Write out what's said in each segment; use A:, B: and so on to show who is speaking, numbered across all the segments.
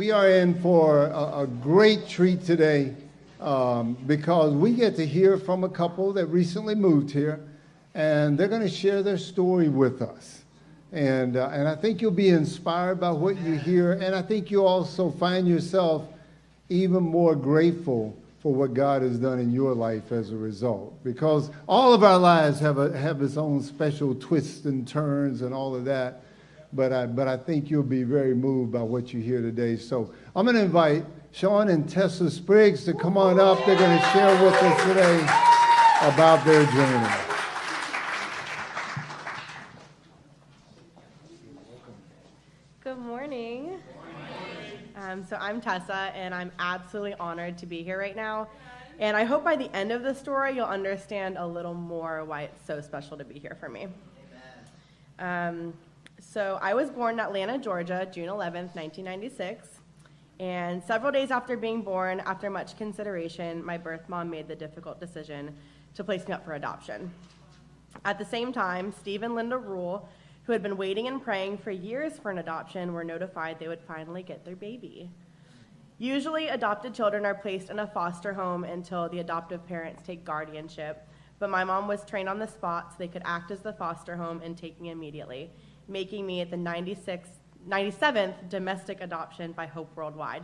A: We are in for a great treat today because we get to hear from a couple that recently moved here, and they're going to share their story with us. And I think you'll be inspired by what you hear, and I think you'll also find yourself even more grateful for what God has done in your life as a result. Because all of our lives have its own special twists and turns and all of that. But I think you'll be very moved by what you hear today. So I'm going to invite Shawn and Tessa Spriggs to come on up. They're going to share with us today about their journey.
B: Good morning. So I'm Tessa, and I'm absolutely honored to be here right now. And I hope by the end of the story, you'll understand a little more why it's so special to be here for me. So I was born in Atlanta, Georgia, June 11th, 1996. And several days after being born, after much consideration, my birth mom made the difficult decision to place me up for adoption. At the same time, Steve and Linda Rule, who had been waiting and praying for years for an adoption, were notified they would finally get their baby. Usually, adopted children are placed in a foster home until the adoptive parents take guardianship, but my mom was trained on the spot so they could act as the foster home and take me immediately, making me the 97th domestic adoption by Hope Worldwide.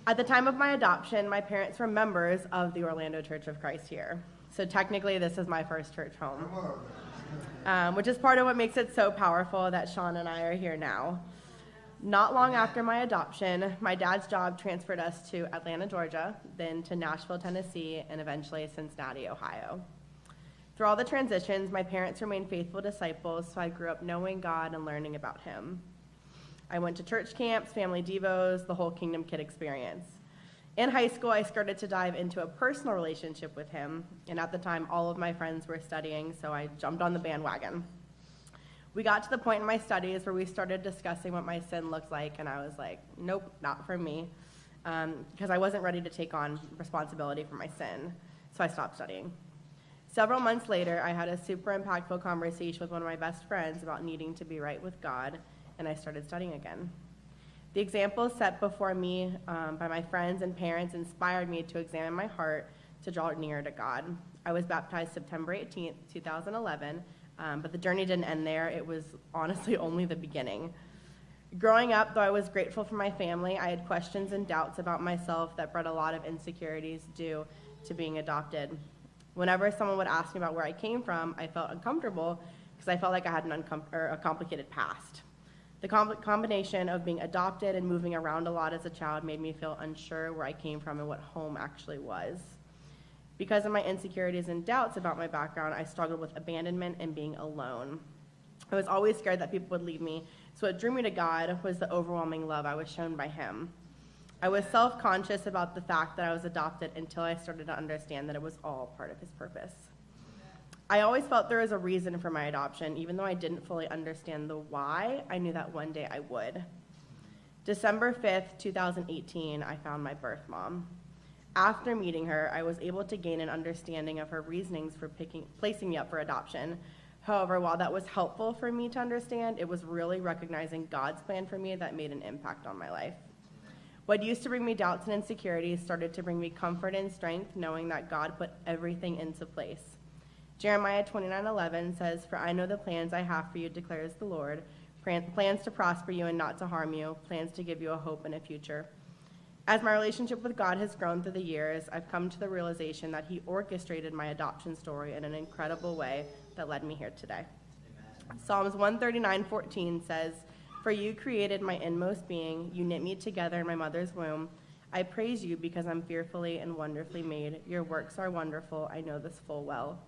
B: At the time of my adoption, my parents were members of the Orlando Church of Christ here. So technically, this is my first church home, which is part of what makes it so powerful that Shawn and I are here now. Not long after my adoption, my dad's job transferred us to Atlanta, Georgia, then to Nashville, Tennessee, and eventually Cincinnati, Ohio. Through all the transitions, my parents remained faithful disciples, so I grew up knowing God and learning about Him. I went to church camps, family devos, the whole Kingdom Kid experience. In high school, I started to dive into a personal relationship with Him, and at the time, all of my friends were studying, so I jumped on the bandwagon. We got to the point in my studies where we started discussing what my sin looked like, and I was like, nope, not for me, because I wasn't ready to take on responsibility for my sin, so I stopped studying. Several months later, I had a super impactful conversation with one of my best friends about needing to be right with God, and I started studying again. The examples set before me by my friends and parents inspired me to examine my heart to draw nearer to God. I was baptized September 18th, 2011, but the journey didn't end there. It was honestly only the beginning. Growing up, though I was grateful for my family, I had questions and doubts about myself that brought a lot of insecurities due to being adopted. Whenever someone would ask me about where I came from, I felt uncomfortable because I felt like I had a complicated past. The combination of being adopted and moving around a lot as a child made me feel unsure where I came from and what home actually was. Because of my insecurities and doubts about my background, I struggled with abandonment and being alone. I was always scared that people would leave me, so what drew me to God was the overwhelming love I was shown by Him. I was self-conscious about the fact that I was adopted until I started to understand that it was all part of His purpose. I always felt there was a reason for my adoption, even though I didn't fully understand the why. I knew that one day I would. December 5th, 2018, I found my birth mom. After meeting her, I was able to gain an understanding of her reasonings for placing me up for adoption. However, while that was helpful for me to understand, it was really recognizing God's plan for me that made an impact on my life. What used to bring me doubts and insecurities started to bring me comfort and strength, knowing that God put everything into place. Jeremiah 29:11 says, "For I know the plans I have for you, declares the Lord, plans to prosper you and not to harm you, plans to give you a hope and a future." As my relationship with God has grown through the years, I've come to the realization that He orchestrated my adoption story in an incredible way that led me here today. Amen. Psalms 139:14 says, "For you created my inmost being, you knit me together in my mother's womb. I praise you because I'm fearfully and wonderfully made. Your works are wonderful, I know this full well."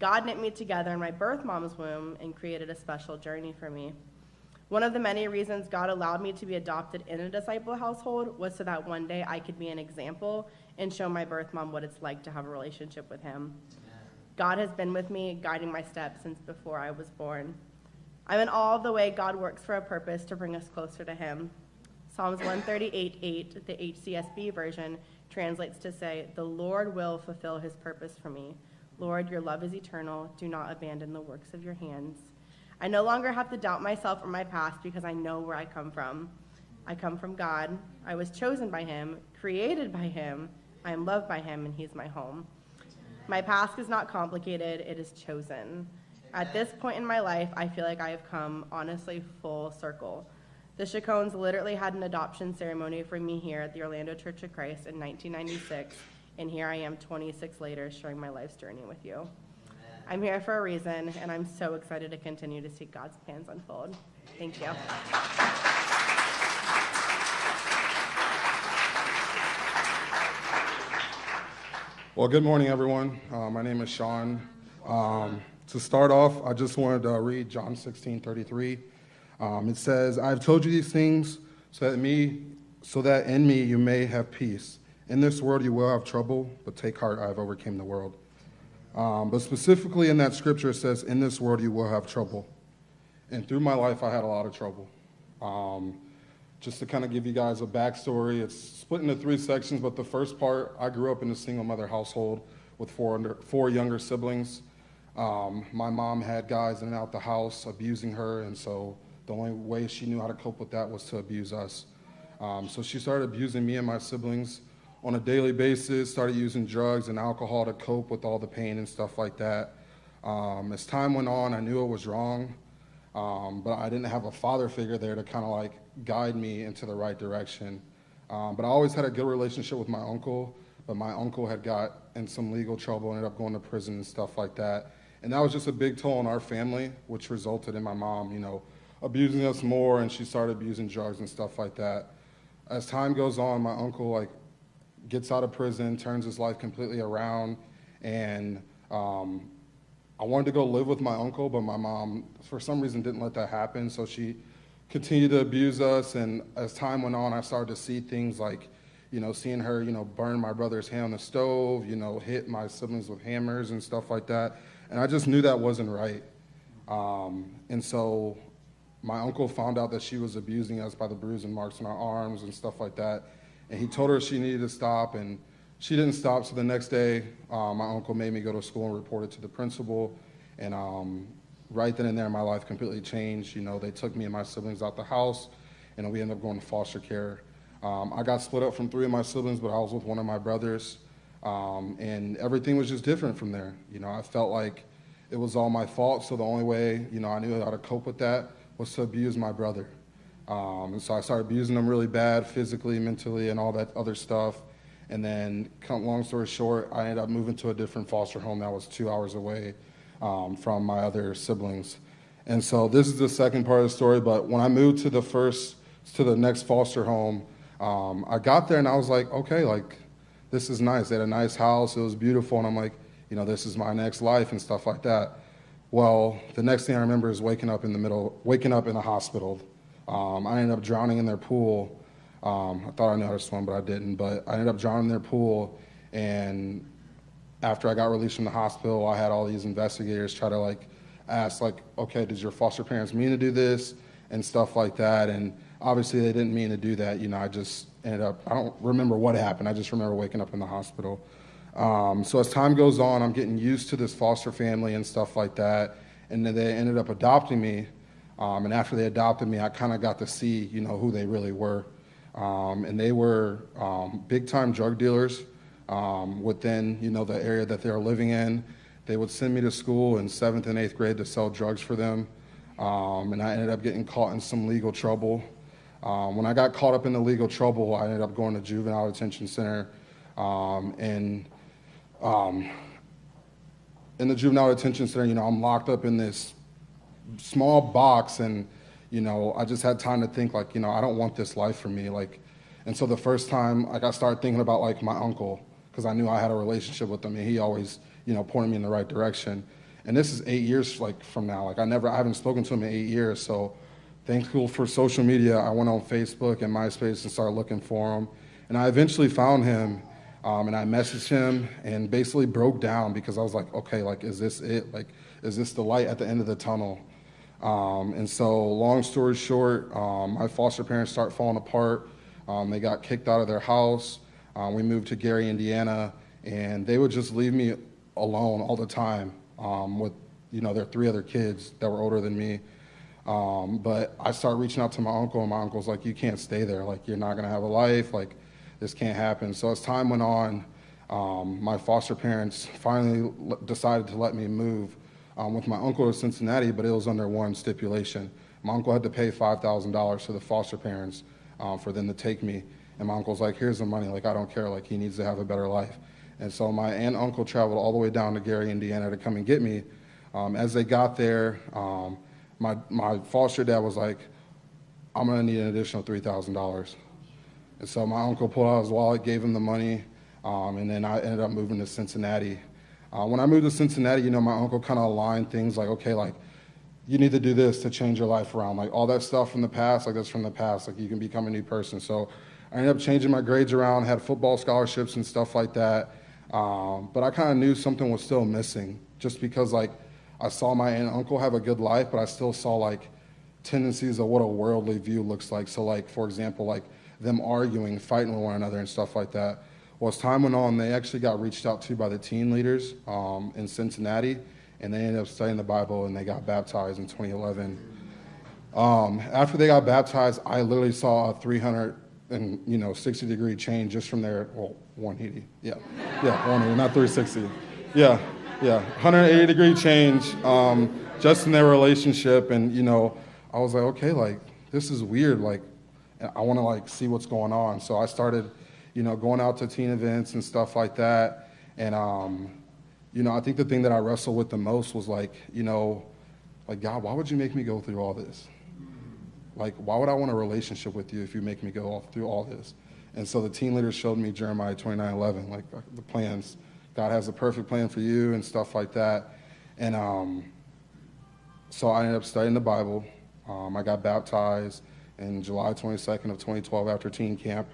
B: God knit me together in my birth mom's womb and created a special journey for me. One of the many reasons God allowed me to be adopted in a disciple household was so that one day I could be an example and show my birth mom what it's like to have a relationship with Him. God has been with me, guiding my steps since before I was born. I'm in awe of the way God works for a purpose to bring us closer to Him. Psalms 138:8, the HCSB version, translates to say, "The Lord will fulfill His purpose for me. Lord, your love is eternal. Do not abandon the works of your hands." I no longer have to doubt myself or my past because I know where I come from. I come from God. I was chosen by him, created by him. I am loved by him, and he's my home. My past is not complicated. It is chosen. At this point in my life, I feel like I have come, honestly, full circle. The Chacones literally had an adoption ceremony for me here at the Orlando Church of Christ in 1996, and here I am 26 later sharing my life's journey with you. I'm here for a reason, and I'm so excited to continue to see God's plans unfold. Thank you.
C: Well, good morning, everyone. My name is Shawn. To start off, I just wanted to read John 16:33. It says, "I have told you these things so that in me you may have peace. In this world you will have trouble, but take heart, I have overcome the world." But specifically in that scripture, it says, "In this world you will have trouble." And through my life, I had a lot of trouble. Just to kind of give you guys a backstory, it's split into 3 sections, but the first part, I grew up in a single mother household with 4 younger siblings. My mom had guys in and out the house abusing her, and so the only way she knew how to cope with that was to abuse us. So she started abusing me and my siblings on a daily basis, started using drugs and alcohol to cope with all the pain and stuff like that. As time went on, I knew it was wrong, but I didn't have a father figure there to kind of like guide me into the right direction. But I always had a good relationship with my uncle, but my uncle had got in some legal trouble, ended up going to prison and stuff like that. And that was just a big toll on our family, which resulted in my mom, abusing us more, and she started abusing drugs and stuff like that. As time goes on, my uncle gets out of prison, turns his life completely around, and I wanted to go live with my uncle, but my mom, for some reason, didn't let that happen, so she continued to abuse us. And as time went on, I started to see things like, seeing her, burn my brother's hand on the stove, hit my siblings with hammers and stuff like that, and I just knew that wasn't right. And so my uncle found out that she was abusing us by the bruise and marks on our arms and stuff like that, and he told her she needed to stop, and she didn't stop. So the next day, my uncle made me go to school and report it to the principal, and right then and there, my life completely changed. They took me and my siblings out the house, and we ended up going to foster care. I got split up from 3 of my siblings, but I was with one of my brothers, and everything was just different from there. I felt like it was all my fault, so the only way, I knew how to cope with that was to abuse my brother. And so I started abusing him really bad, physically, mentally, and all that other stuff. And then, long story short, I ended up moving to a different foster home that was 2 hours away from my other siblings. And so this is the second part of the story, but when I moved to the next foster home, I got there and I was like, okay, this is nice. They had a nice house, it was beautiful, and I'm like, this is my next life and stuff like that. Well, the next thing I remember is waking up in the hospital. I ended up drowning in their pool. I thought I knew how to swim, but I didn't. But I ended up drowning in their pool, and after I got released from the hospital, I had all these investigators try to ask, okay, did your foster parents mean to do this and stuff like that? And obviously they didn't mean to do that. I just ended up, I don't remember what happened. I just remember waking up in the hospital. So as time goes on, I'm getting used to this foster family and stuff like that. And then they ended up adopting me. And after they adopted me, I kind of got to see, who they really were. And they were big-time drug dealers within, the area that they were living in. They would send me to school in 7th and 8th grade to sell drugs for them. And I ended up getting caught in some legal trouble. When I got caught up in the legal trouble, I ended up going to juvenile detention center. In the juvenile detention center, I'm locked up in this small box, and I just had time to think, I don't want this life for me. And so the first time, I started thinking about my uncle, because I knew I had a relationship with him, and he always, pointed me in the right direction. And this is 8 years from now. I haven't spoken to him in 8 years. So thankful for social media, I went on Facebook and MySpace and started looking for him. And I eventually found him, and I messaged him and basically broke down, because I was like, okay, is this it? Is this the light at the end of the tunnel? And so long story short, my foster parents start falling apart. They got kicked out of their house. We moved to Gary, Indiana, and they would just leave me alone all the time with their 3 other kids that were older than me. But I started reaching out to my uncle, and my uncle's like, you can't stay there. Like, you're not going to have a life. Like, this can't happen. So as time went on, my foster parents finally decided to let me move with my uncle to Cincinnati, but it was under one stipulation. My uncle had to pay $5,000 to the foster parents for them to take me. And my uncle's like, here's the money. Like, I don't care. Like, he needs to have a better life. And so my aunt and uncle traveled all the way down to Gary, Indiana to come and get me. As they got there, my foster dad was like, I'm going to need an additional $3,000. And so my uncle pulled out his wallet, gave him the money, and then I ended up moving to Cincinnati. When I moved to Cincinnati, my uncle kind of aligned things like, okay, like, you need to do this to change your life around. Like, all that stuff from the past, like, that's from the past. Like, you can become a new person. So I ended up changing my grades around, had football scholarships and stuff like that. But I kind of knew something was still missing just because, like, I saw my aunt and uncle have a good life, but I still saw, like, tendencies of what a worldly view looks like. So, like, for example, like, them arguing, fighting with one another and stuff like that. Well, as time went on, they actually got reached out to by the teen leaders in Cincinnati, and they ended up studying the Bible, and they got baptized in 2011. After they got baptized, I literally saw a 360-degree change just from there. Well, 180, yeah, 180, not 360. Yeah, 180-degree change just in their relationship, and I was like, okay, like, this is weird, like, I want to, like, see what's going on. So I started, going out to teen events and stuff like that. And, I think the thing that I wrestled with the most was, like, like, God, why would you make me go through all this? Like, why would I want a relationship with you if you make me go through all this? And so the teen leaders showed me Jeremiah 29:11, like, the plans. God has a perfect plan for you and stuff like that. And so I ended up studying the Bible. I got baptized in July 22nd of 2012 after teen camp.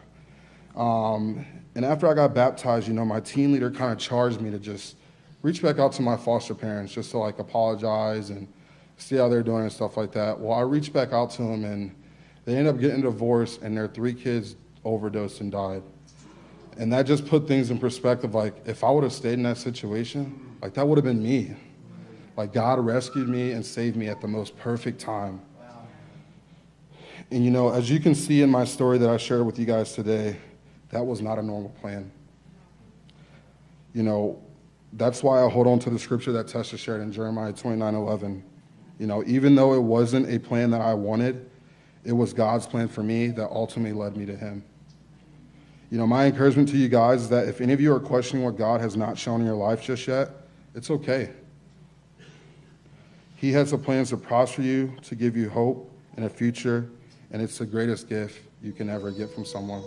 C: And after I got baptized, my teen leader kind of charged me to just reach back out to my foster parents just to, like, apologize and see how they're doing and stuff like that. Well, I reached back out to them, and they ended up getting divorced, and their 3 kids overdosed and died. And that just put things in perspective. Like, if I would have stayed in that situation, like, that would have been me. Like, God rescued me and saved me at the most perfect time. And, as you can see in my story that I shared with you guys today, that was not a normal plan. That's why I hold on to the scripture that Tessa shared in Jeremiah 29:11. Even though it wasn't a plan that I wanted, it was God's plan for me that ultimately led me to him. My encouragement to you guys is that if any of you are questioning what God has not shown in your life just yet, it's okay. He has the plans to prosper you, to give you hope and a future, and it's the greatest gift you can ever get from someone.